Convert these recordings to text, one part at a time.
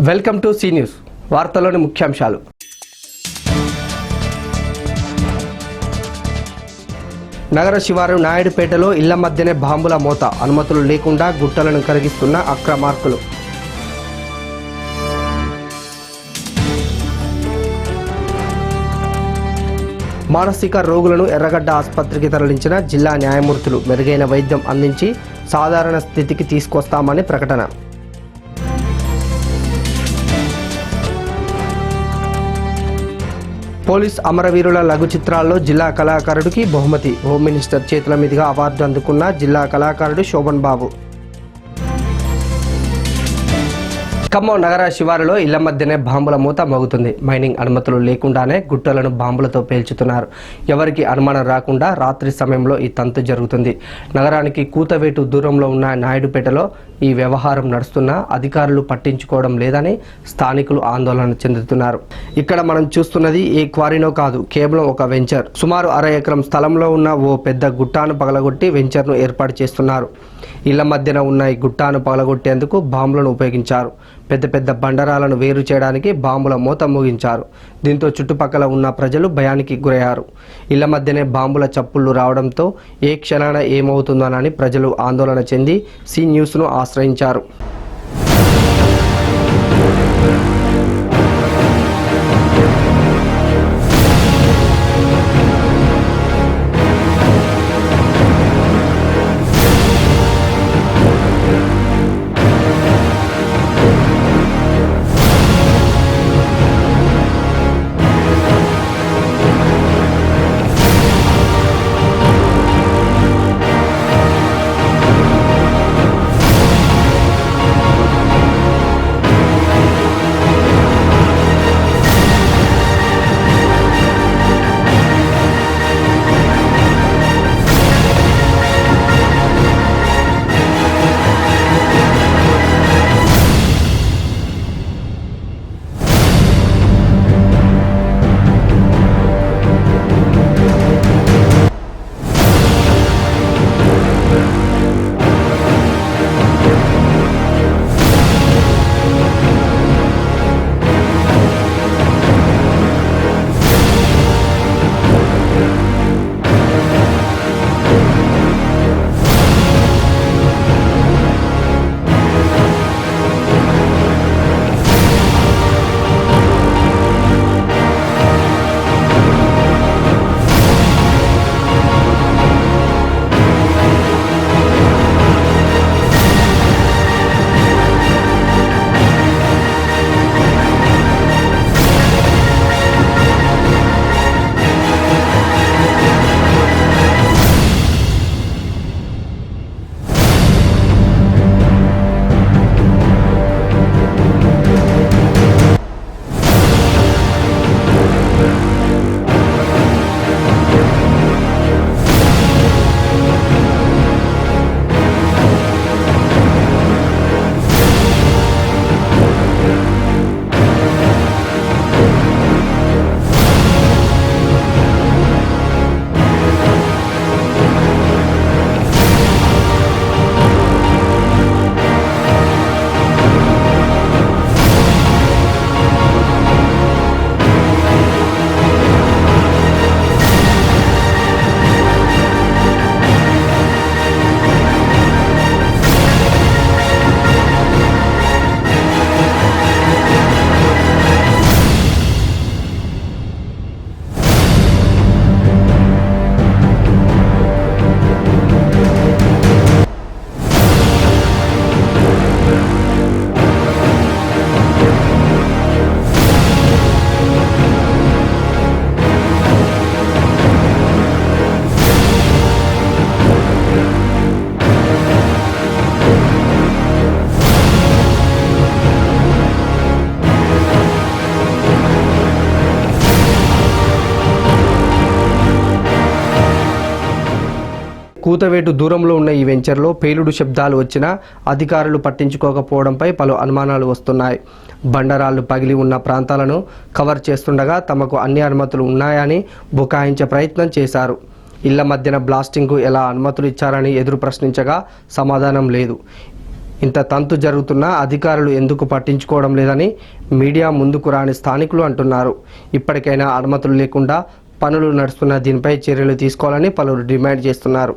Welcome to C news. వార్తల్లోని ముఖ్యాంశాలు. నగర శివారు నాయుడుపేటలో ఇళ్ల మధ్యనే బాంబుల మోత, అనుమతులు లేకుండా గుట్టలను కరిగిస్తున్న అక్రమార్కులు. మానసిక రోగులను ఎర్రగడ్డ ఆసుపత్రికి తరలించిన జిల్లా న్యాయమూర్తులు. మెరుగైన వైద్యం అందించి సాధారణ స్థితికి తీసుకొస్తామని ప్రకటన. పోలీస్ అమరవీరుల లఘు చిత్రాల్లో జిల్లా కళాకారుడికి బహుమతి. హోమ్ మినిస్టర్ చేతుల మీదుగా అవార్డు అందుకున్న జిల్లా కళాకారుడు శోభన్ బాబు. ఖమ్మం నగర శివారులో ఇళ్ల మధ్యనే బాంబుల మూత మోగుతుంది. మైనింగ్ అనుమతులు లేకుండానే గుట్టలను బాంబులతో పేల్చుతున్నారు. ఎవరికి అనుమానం రాకుండా రాత్రి సమయంలో ఈ తంతు జరుగుతుంది. నగరానికి కూతవేటు దూరంలో ఉన్న నాయుడుపేటలో ఈ వ్యవహారం నడుస్తున్నా అధికారులు పట్టించుకోవడం లేదని స్థానికులు ఆందోళన చెందుతున్నారు. ఇక్కడ మనం చూస్తున్నది ఏ క్వారీనో కాదు, కేవలం ఒక వెంచర్. సుమారు 1/2 ఎకరం స్థలంలో ఉన్న ఓ పెద్ద గుట్టాను పగలగొట్టి వెంచర్ను ఏర్పాటు చేస్తున్నారు. ఇళ్ల మధ్యన ఉన్న ఈ గుట్టాను పగలగొట్టేందుకు బాంబులను ఉపయోగించారు. పెద్ద పెద్ద బండరాలను వేరు చేయడానికి బాంబుల మూత మోగించారు. దీంతో చుట్టుపక్కల ఉన్న ప్రజలు భయానికి గురయ్యారు. ఇళ్ల మధ్యనే బాంబుల చప్పుళ్లు రావడంతో ఏ క్షణాన ఏమవుతుందోనని ప్రజలు ఆందోళన చెంది సి న్యూస్ను ఆశ్రయించారు. కూతవేటు దూరంలో ఉన్న ఈ వెంచర్లో పేలుడు శబ్దాలు వచ్చినా అధికారులు పట్టించుకోకపోవడంపై పలు అనుమానాలు వస్తున్నాయి. బండరాళ్లు పగిలి ఉన్న ప్రాంతాలను కవర్ చేస్తుండగా తమకు అన్ని అనుమతులు ఉన్నాయని బుకాయించే ప్రయత్నం చేశారు. ఇళ్ల మధ్యన బ్లాస్టింగ్కు ఎలా అనుమతులు ఇచ్చారని ఎదురు ప్రశ్నించగా సమాధానం లేదు. ఇంత తంతు జరుగుతున్నా అధికారులు ఎందుకు పట్టించుకోవడం లేదని మీడియా ముందుకు రాని స్థానికులు అంటున్నారు. ఇప్పటికైనా అనుమతులు లేకుండా పనులు నడుస్తున్న దీనిపై చర్యలు తీసుకోవాలని పలువురు డిమాండ్ చేస్తున్నారు.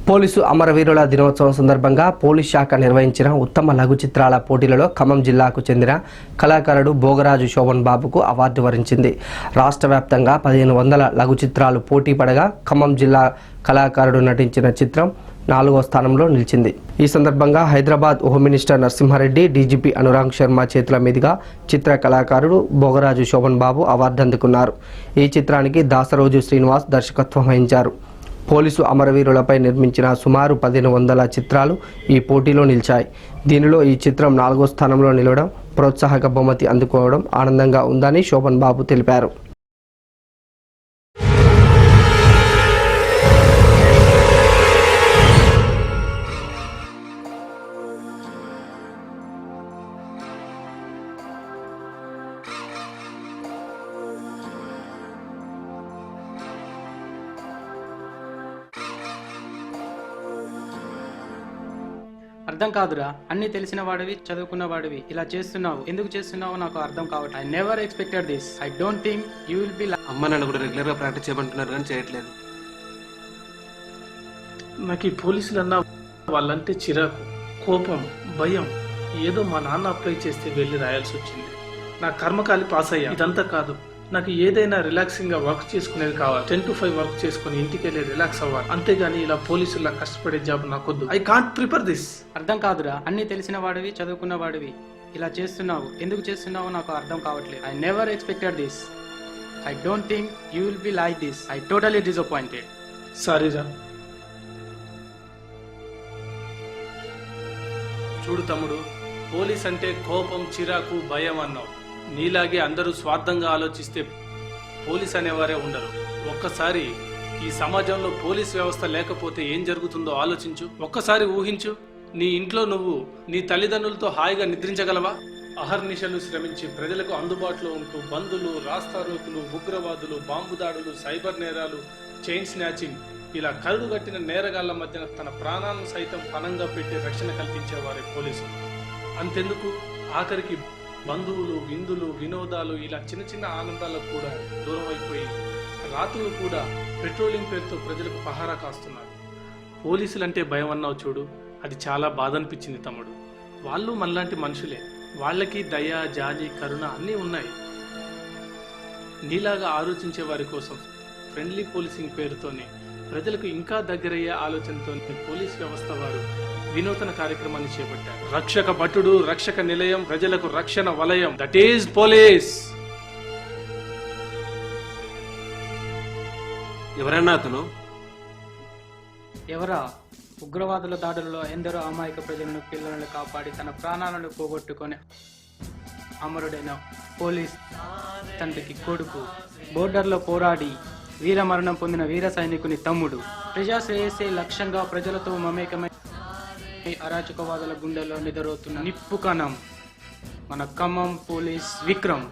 పోలీసు అమరవీరుల దినోత్సవం సందర్భంగా పోలీస్ శాఖ నిర్వహించిన ఉత్తమ లఘు చిత్రాల పోటీలలో ఖమ్మం జిల్లాకు చెందిన కళాకారుడు భోగరాజు శోభన్ బాబుకు అవార్డు వరించింది. రాష్ట్ర వ్యాప్తంగా 1500 లఘు చిత్రాలు పోటీ పడగా ఖమ్మం జిల్లా కళాకారుడు నటించిన చిత్రం 4వ స్థానంలో నిలిచింది. ఈ సందర్భంగా Hyderabad home minister Narasimha Reddy, DGP Anurag Sharma చేతుల మీదుగా చిత్ర కళాకారుడు భోగరాజు శోభన్ బాబు అవార్డు అందుకున్నారు. ఈ చిత్రానికి దాసరోజు శ్రీనివాస్ దర్శకత్వం వహించారు. పోలీసు అమరవీరులపై నిర్మించిన సుమారు 1500 చిత్రాలు ఈ పోటీలో నిలిచాయి. దీనిలో ఈ చిత్రం 4వ స్థానంలో నిలవడం, ప్రోత్సాహక బహుమతి అందుకోవడం ఆనందంగా ఉందని శోభన్ బాబు తెలిపారు. అర్థం కాదురా, అన్ని తెలిసిన వాడివి, చదువుకున్న వాడివి, ఇలా చేస్తున్నావు. ఎందుకు చేస్తున్నావో నాకు అర్థం కావట్లేదు. I never expected this. I don't think you will be. అమ్మ నన్ను కూడా రెగ్యులర్ గా ప్రాక్టీస్ చేయమంటున్నారు కానీ చేయట్లేదు. నాకు ఈ పోలీసులన్నా వాళ్ళంటే చిరాకు, కోపం, భయం. ఏదో మా నాన్న అప్లై చేస్తే వెళ్ళి రాయాల్సి వచ్చింది. నా కర్మకాలి పాస్ అయ్యా. ఇదంతా కాదు, నాకు ఏదైనా రిలాక్సింగ్ గా వర్క్ చేసుకునేది కావాలి. 10 to 5 వర్క్ చేసుకుని ఇంటికి వెళ్ళి రిలాక్స్ అవ్వాలి. అంతేగాని ఇలా పోలీసులా కష్టపడే జాబ్ నాకొద్దు. I can't prepare this. అర్థం కాదురా, అన్ని తెలిసిన వాడివి, చదువుకున్న వాడివి, ఇలా చేస్తున్నావు ఎందుకు చేస్తున్నావో నాకు అర్థం కావట్లేదు. I never expected this. I don't think you will be like this. I totally disappointed. సారీరా. చూడు తమ్ముడు, పోలీస్ అంటే కోపం, చిరాకు, భయం అన్నావు. నీలాగే అందరూ స్వార్థంగా ఆలోచిస్తే పోలీస్ అనేవారే ఉండరు. ఒక్కసారి ఈ సమాజంలో పోలీస్ వ్యవస్థ లేకపోతే ఏం జరుగుతుందో ఆలోచించు. ఒక్కసారి ఊహించు, నీ ఇంట్లో నువ్వు నీ తల్లిదండ్రులతో హాయిగా నిద్రించగలవా? అహర్నిశలు శ్రమించి ప్రజలకు అందుబాటులో ఉంటూ బంధులు, రాస్తారోకులు, ఉగ్రవాదులు, బాంబు దాడులు, సైబర్ నేరాలు, చైన్ స్నాచింగ్ ఇలా కరుడుగట్టిన నేరగాళ్ల మధ్యన తన ప్రాణాలను సైతం పణంగా పెట్టి రక్షణ కల్పించేవారే పోలీసులు. అంతెందుకు, ఆఖరికి బంధువులు, విందులు, వినోదాలు ఇలా చిన్న చిన్న ఆనందాలకు కూడా దూరం అయిపోయి రాత్రులు కూడా పెట్రోలింగ్ పేరుతో ప్రజలకు పహారా కాస్తున్నారు. పోలీసులంటే భయం అన్నావు చూడు, అది చాలా బాధ అనిపించింది తమ్ముడు. వాళ్ళు మనలాంటి మనుషులే. వాళ్ళకి దయ, జాలి, కరుణ అన్నీ ఉన్నాయి. నీలాగా ఆలోచించే వారి కోసం ఫ్రెండ్లీ పోలీసింగ్ పేరుతోనే ప్రజలకు ఇంకా దగ్గరయ్యే ఆలోచనతో పోలీస్ వ్యవస్థ వారు వినూతన కార్యక్రమాన్ని చేపట్టారు. రక్షక భటుడు, రక్షక నిలయం, ప్రజలకు రక్షణ వలయం. That is police. ఎవరన్నా అతను? ఎవరా? ఉగ్రవాదుల దాడులలో ఎందరో అమాయక ప్రజలను, పిల్లలను కాపాడి తన ప్రాణాలను పోగొట్టుకొని అమరుడైన పోలీస్ తండ్రికి కొడుకు, బోర్డర్లో పోరాడి వీరమరణం పొందిన వీర సైనికుని తమ్ముడు, ప్రజా శ్రేయస్సే లక్ష్యంగా ప్రజలతో మమేకమై అరాచకవాదుల గుండెల్లో నిద్రవుతున్న నిప్పు కణం మన ఖమ్మం పోలీస్ విక్రమ్.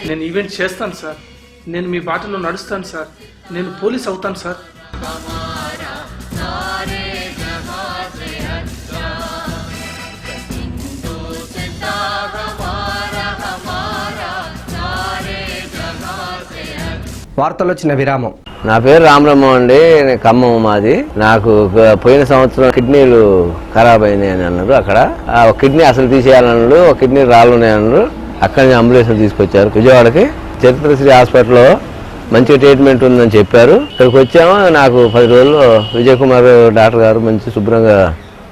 నేను ఈవెంట్ చేస్తాను సార్. నేను మీ బాటలో నడుస్తాను సార్. నేను పోలీస్ అవుతాను సార్. వార్తల్లో చిన్న విరామం. నా పేరు రామరమ్మ అండి. నేను ఖమ్మం మాది. నాకు పోయిన సంవత్సరం కిడ్నీలు ఖరాబ్ అయినాయి అని అన్నారు. అక్కడ ఒక కిడ్నీ అసలు తీసేయాలన్నాడు, ఒక కిడ్నీ రాళ్ళు ఉన్నాయన్నారు. అక్కడి నుంచి అంబులెన్స్ తీసుకొచ్చారు విజయవాడకి. చరిత్రశ్రీ హాస్పిటల్లో మంచి ట్రీట్మెంట్ ఉందని చెప్పారు. ఇక్కడికి వచ్చాము. నాకు 10 రోజుల్లో విజయ్ కుమార్ డాక్టర్ గారు మంచి శుభ్రంగా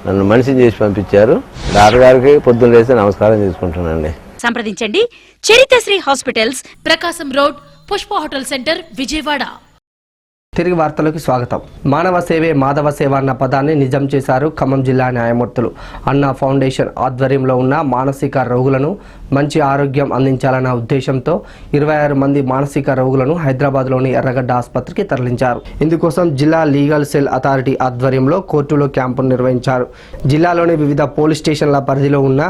నన్ను మనిషిని చేసి పంపించారు. డాక్టర్ గారికి పొద్దున్న లేసి నమస్కారం చేసుకుంటానండి. సంప్రదించండి Charitrasri hospitals, Prakasam road, Pushpa hotel centre, Vijayawada. తిరిగి వార్తలకు స్వాగతం. మానవ సేవే మాధవ సేవ అన్న పదాన్ని నిజం చేశారు ఖమ్మం జిల్లా న్యాయమూర్తులు. అన్నా ఫౌండేషన్ ఆధ్వర్యంలో ఉన్న మానసిక రోగులను మంచి ఆరోగ్యం అందించాలన్న ఉద్దేశంతో 26 మంది మానసిక రోగులను హైదరాబాద్లోని ఎర్రగడ్డ ఆసుపత్రికి తరలించారు. ఇందుకోసం జిల్లా లీగల్ సెల్ అథారిటీ ఆధ్వర్యంలో కోర్టులో క్యాంపును నిర్వహించారు. జిల్లాలోని వివిధ పోలీస్ స్టేషన్ల పరిధిలో ఉన్న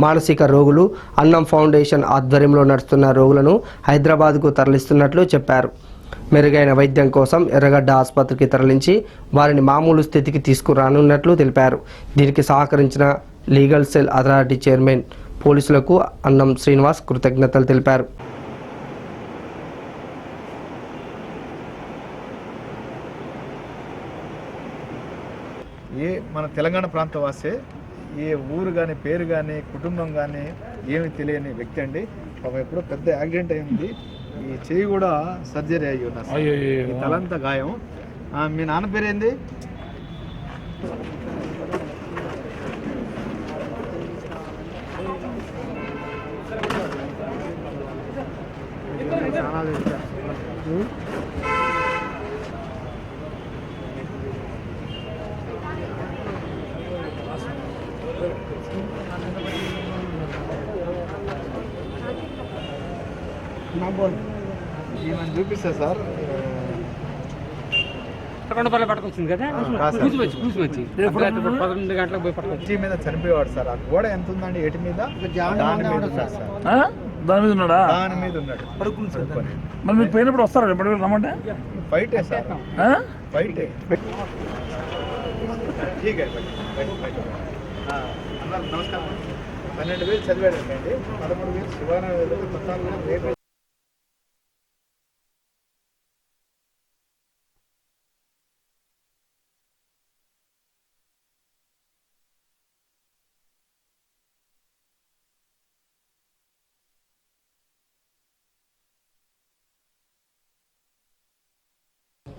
మానసిక రోగులు అన్నం ఫౌండేషన్ ఆధ్వర్యంలో నడుస్తున్న రోగులను హైదరాబాద్కు తరలిస్తున్నట్లు చెప్పారు. మెరుగైన వైద్యం కోసం ఎర్రగడ్డ ఆసుపత్రికి తరలించి వారిని మామూలు స్థితికి తీసుకురానున్నట్లు తెలిపారు. దీనికి సహకరించిన లీగల్ సెల్ అథారిటీ చైర్మన్ పోలీసులకు అన్నం శ్రీనివాస్ కృతజ్ఞతలు తెలిపారు. మన తెలంగాణ ప్రాంతవాసే, ఏ ఊరు కానీ, పేరు కానీ, కుటుంబం కానీ ఏమి తెలియని వ్యక్తి అండి. పాపం ఎప్పుడో పెద్ద యాక్సిడెంట్ అయింది. ఈ చెయ్యి కూడా సర్జరీ అయ్యి ఉన్నారు. ఈ తలంతా గాయం. మీ నాన్న పేరు ఏంది? చూపిస్తా సార్. పట్టుకొచ్చింది కదా, మీద చనిపోయేవాడు సార్. ఆ గోడ ఎంత ఉందండి? ఎటు మీద? దాని మీద ఉన్నాడు సార్. దాని మీద ఉన్నాడా? దాని మీద ఉన్నాడు. మరి మీరు పోయినప్పుడు వస్తారా? ఎప్పుడు రమ్మంటే ఫైటే సార్, ఫైటే. నమస్కారం. 12,000 చదివాడు అండి. 13,000 శివాన 14,000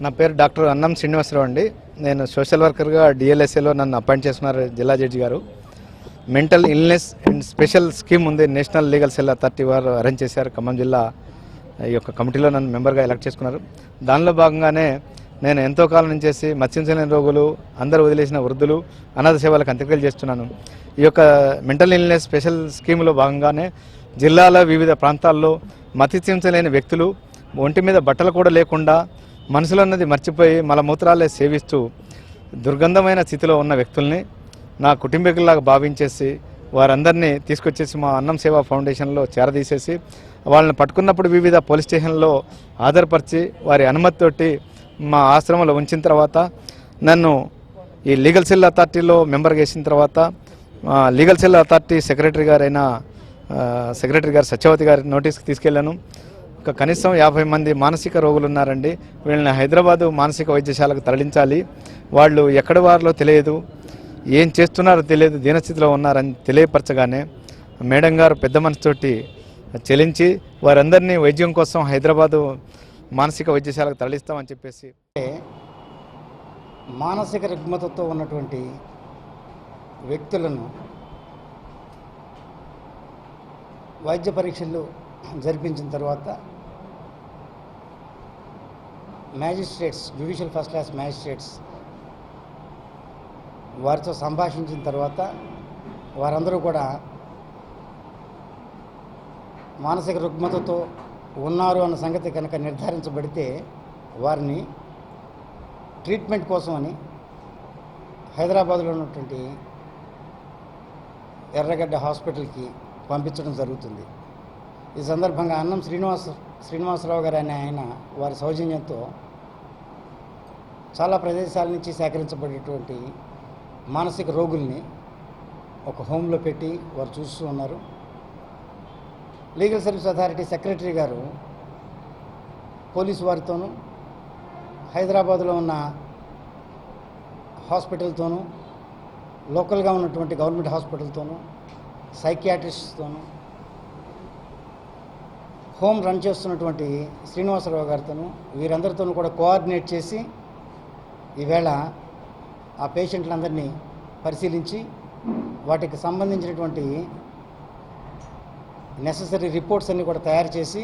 నా పేరు డాక్టర్ అన్నం శ్రీనివాసరావు అండి. నేను సోషల్ వర్కర్గా డిఎల్ఎస్ఏలో నన్ను అపాయింట్ చేస్తున్నారు జిల్లా జడ్జి గారు. Mental illness and special scheme ఉంది, నేషనల్ లీగల్ సెల్ అథారిటీ వారు అరేంజ్ చేశారు. ఖమ్మం జిల్లా ఈ యొక్క కమిటీలో నన్ను మెంబర్గా ఎలక్ట్ చేసుకున్నారు. దానిలో భాగంగానే నేను ఎంతో కాలం నుంచి చేసి మత్స్యంశలేని రోగులు, అందరూ వదిలేసిన వృద్ధులు, అనాథ సేవలకు అంత్యక్రియలు చేస్తున్నాను. ఈ యొక్క మెంటల్ ఇల్నెస్ స్పెషల్ స్కీమ్లో భాగంగానే జిల్లాలో వివిధ ప్రాంతాల్లో మత్స్యంశలేని వ్యక్తులు ఒంటి మీద బట్టలు కూడా లేకుండా మనసులో ఉన్నది మర్చిపోయి మలమూత్రాలే సేవిస్తూ దుర్గంధమైన స్థితిలో ఉన్న వ్యక్తుల్ని నా కుటుంబీకుల్లాగా భావించేసి వారందరినీ తీసుకొచ్చేసి మా అన్నం సేవా ఫౌండేషన్లో చేరదీసేసి వాళ్ళని పట్టుకున్నప్పుడు వివిధ పోలీస్ స్టేషన్లో ఆధారపరిచి వారి అనుమతితోటి మా ఆశ్రమంలో ఉంచిన తర్వాత నన్ను ఈ లీగల్ సెల్ అథారిటీలో మెంబర్గా వేసిన తర్వాత లీగల్ సెల్ అథారిటీ సెక్రటరీ గారు సత్యవతి గారి నోటీస్కి తీసుకెళ్లాను. ఒక కనీసం 50 మంది మానసిక రోగులు ఉన్నారండి. వీళ్ళని హైదరాబాదు మానసిక వైద్యశాలకు తరలించాలి. వాళ్ళు ఎక్కడి వారిలో తెలియదు, ఏం చేస్తున్నారో తెలియదు, దీనస్థితిలో ఉన్నారని తెలియపరచగానే మేడం గారు పెద్ద మనసుతోటి చెల్లించి వారందరినీ వైద్యం కోసం హైదరాబాదు మానసిక వైద్యశాలకు తరలిస్తామని చెప్పేసి. మానసిక రుగ్మతతో ఉన్నటువంటి వ్యక్తులను వైద్య పరీక్షలు జరిపించిన తర్వాత magistrates, judicial first class magistrates వారితో సంభాషించిన తర్వాత వారందరూ కూడా మానసిక రుగ్మతతో ఉన్నారు అన్న సంగతి కనుక నిర్ధారించబడితే వారిని ట్రీట్మెంట్ కోసమని హైదరాబాద్లో ఉన్నటువంటి ఎర్రగడ్డ హాస్పిటల్కి పంపించడం జరుగుతుంది. ఈ సందర్భంగా అన్నం శ్రీనివాసరావు గారు అనే ఆయన వారి సౌజన్యంతో చాలా ప్రదేశాల నుంచి సేకరించబడేటువంటి మానసిక రోగుల్ని ఒక హోమ్లో పెట్టి వారు చూస్తూ ఉన్నారు. లీగల్ సర్వీస్ అథారిటీ సెక్రటరీ గారు పోలీసు వారితోనూ, హైదరాబాద్లో ఉన్న హాస్పిటల్తోనూ, లోకల్గా ఉన్నటువంటి గవర్నమెంట్ హాస్పిటల్తోనూ, సైకియాట్రిస్ట్తోనూ, హోమ్ రన్ చేస్తున్నటువంటి శ్రీనివాసరావు గారితోనూ, వీరందరితోనూ కూడా కోఆర్డినేట్ చేసి ఈవేళ ఆ పేషెంట్లందరినీ పరిశీలించి వాటికి సంబంధించినటువంటి నెససరీ రిపోర్ట్స్ అన్నీ కూడా తయారు చేసి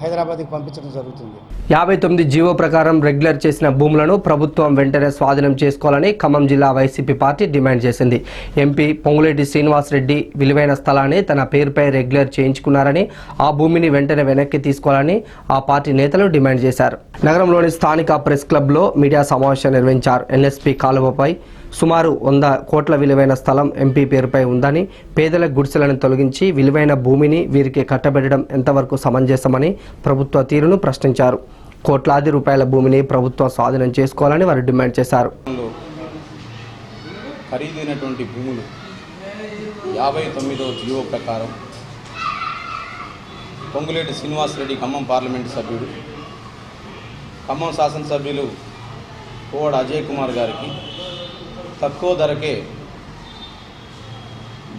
హైదరాబాద్కి పంపించడం జరుగుతుంది. 59 జీవో ప్రకారం రెగ్యులర్ చేసిన భూములను ప్రభుత్వం వెంటనే స్వాధీనం చేసుకోవాలని ఖమ్మం జిల్లా వైసీపీ పార్టీ డిమాండ్ చేసింది. ఎంపీ పొంగులేటి శ్రీనివాసరెడ్డి విలువైన స్థలాన్ని తన పేరుపై రెగ్యులర్ చేయించుకున్నారని, ఆ భూమిని వెంటనే వెనక్కి తీసుకోవాలని ఆ పార్టీ నేతలు డిమాండ్ చేశారు. నగరంలోని స్థానిక ప్రెస్ క్లబ్లో మీడియా సమావేశం నిర్వహించారు. ఎన్ఎస్పీ కాలువపై సుమారు 100 కోట్ల విలువైన స్థలం ఎంపీ పేరుపై ఉందని, పేదల గుడిసెలను తొలగించి విలువైన భూమిని వీరికి కట్టబెట్టడం ఎంతవరకు సమంజసమని ప్రభుత్వ తీరును ప్రశ్నించారు. కోట్లాది రూపాయల భూమిని ప్రభుత్వం స్వాధీనం చేసుకోవాలని వారు డిమాండ్ చేశారు. ఖరీదైనటువంటి భూములు 59వ జీవో ప్రకారం పొంగులేటి శ్రీనివాసరెడ్డి ఖమ్మం పార్లమెంటు సభ్యుడు, ఖమ్మం శాసనసభ్యులు కోవడ అజయ్ కుమార్ గారికి తక్కువ ధరకే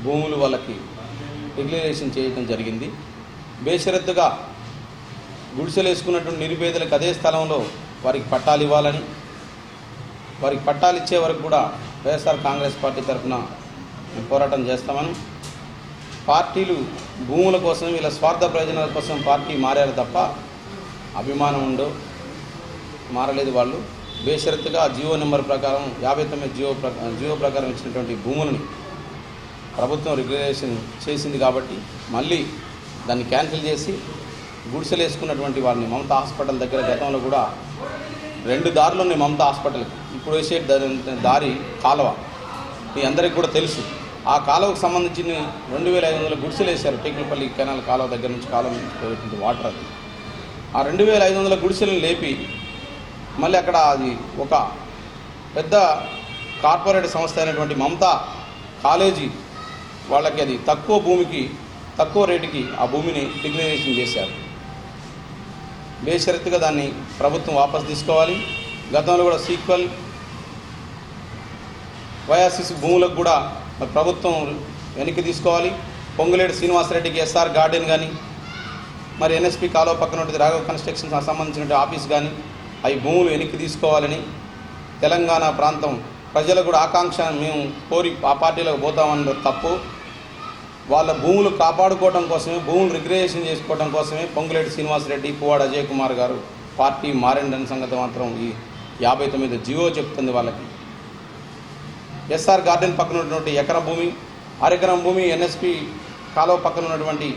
భూములు వాళ్ళకి రెగ్యులేషన్ చేయడం జరిగింది. బేషరత్తుగా గుడిసెలు వేసుకున్నటువంటి నిరుపేదలకు అదే స్థలంలో వారికి పట్టాలు ఇవ్వాలని, వారికి పట్టాలు ఇచ్చే వరకు కూడా వైఎస్ఆర్ కాంగ్రెస్ పార్టీ తరఫున పోరాటం చేస్తామని, పార్టీలు భూముల కోసం వీళ్ళ స్వార్థ ప్రయోజనాల కోసం పార్టీ మారారు తప్ప అభిమానం ఉండో మారలేదు. వాళ్ళు బేషరత్తుగా జీవో నెంబర్ ప్రకారం 59 జీవో ప్రకారం ఇచ్చినటువంటి భూములని ప్రభుత్వం రెగ్యులేషన్ చేసింది కాబట్టి మళ్ళీ దాన్ని క్యాన్సిల్ చేసి గుడిసెలు వేసుకున్నటువంటి వారిని మమతా హాస్పిటల్ దగ్గర గతంలో కూడా 2 దారులు ఉన్నాయి మమతా హాస్పిటల్కి. ఇప్పుడు వేసే దారి కాలువ మీ అందరికీ కూడా తెలుసు. ఆ కాలువకు సంబంధించిన 2500 గుడిసెలు వేశారు. టేకులపల్లి కెనాల్ కాలువ దగ్గర నుంచి కాలువ నుంచి పోయేటువంటి వాటర్ అది. ఆ 2500 గుడిసెలను లేపి మళ్ళీ అక్కడ అది ఒక పెద్ద కార్పొరేట్ సంస్థ అయినటువంటి మమతా కాలేజీ వాళ్ళకి అది తక్కువ భూమికి తక్కువ రేటుకి ఆ భూమిని డిక్లరేషన్ చేశారు. బేషరత్తుగా దాన్ని ప్రభుత్వం వాపసు తీసుకోవాలి. గతంలో కూడా సీక్వెల్ వైఆర్సీసీ భూములకు కూడా ప్రభుత్వం వెనక్కి తీసుకోవాలి. పొంగులేటి శ్రీనివాసరెడ్డికి ఎస్ఆర్ గార్డెన్ కానీ మరి ఎన్ఎస్పి కాలువ పక్కన ఉంటుంది రాఘవ కన్స్ట్రక్షన్స్ సంబంధించిన ఆఫీస్ కానీ అవి భూములు వెనక్కి తీసుకోవాలని తెలంగాణ ప్రాంతం ప్రజలు కూడా ఆకాంక్ష మేము కోరి ఆ పార్టీలోకి పోతామన్నది తప్పు. వాళ్ళ భూములు కాపాడుకోవడం కోసమే, భూములు రిగ్రేషన్ చేసుకోవడం కోసమే పొంగులేటి శ్రీనివాసరెడ్డి, పువ్వాడ అజయ్ కుమార్ గారు పార్టీ మారిండని సంగతి మాత్రం ఈ 59 జీవో చెప్తుంది వాళ్ళకి. ఎస్ఆర్ గార్డెన్ పక్కన ఉన్నటువంటి ఎకరం భూమి, అరెకరం భూమి, ఎన్ఎస్పి కాలువ పక్కన ఉన్నటువంటి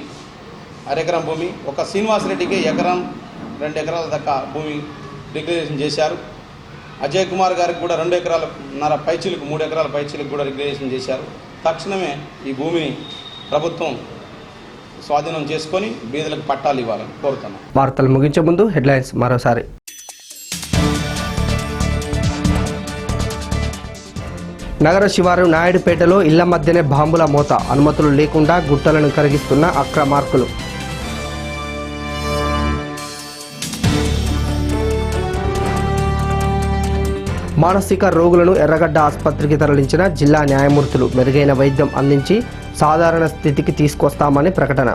అరెకరం భూమి, ఒక శ్రీనివాసరెడ్డికి ఎకరం 2 ఎకరాల దాకా భూమి రిగ్రేషన్ చేశారు. అజయ్ కుమార్ గారికి కూడా 2 ఎకరాలన్నర పైచీలకు 3 ఎకరాల పైచీలకు కూడా రిగ్రేషన్ చేశారు. తక్షణమే ఈ భూమిని ప్రభుత్వం స్వాధీనం చేసుకొని బీదలకు పట్టాలు ఇవ్వాలని కోరుతున్నాం. వార్తలు ముగించే ముందు హెడ్లైన్స్ మరోసారి. నగర శివారు నాయుడుపేటలో ఇళ్ల మధ్యనే బాంబుల మోత, అనుమతులు లేకుండా గుట్టలను కరిగిస్తున్న అక్రమార్కులు. మానసిక రోగులను ఎర్రగడ్డ ఆసుపత్రికి తరలించిన జిల్లా న్యాయమూర్తులు, మెరుగైన వైద్యం అందించి సాధారణ స్థితికి తీసుకొస్తామని ప్రకటన.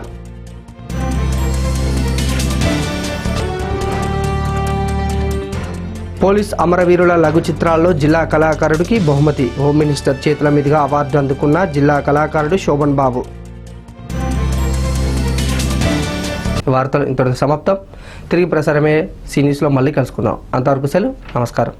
పోలీస్ అమరవీరుల లఘు చిత్రాల్లో జిల్లా కళాకారుడికి బహుమతి, హోమ్ మినిస్టర్ చేతుల మీదుగా అవార్డు అందుకున్న జిల్లా కళాకారుడు శోభన్ బాబు. వార్తలు ఇంతటితో సమాప్తం. తిరిగి ప్రసారమే సీ న్యూస్లో మళ్ళీ కలుసుకుందాం. అంతవరకు సెలవు. నమస్కారం.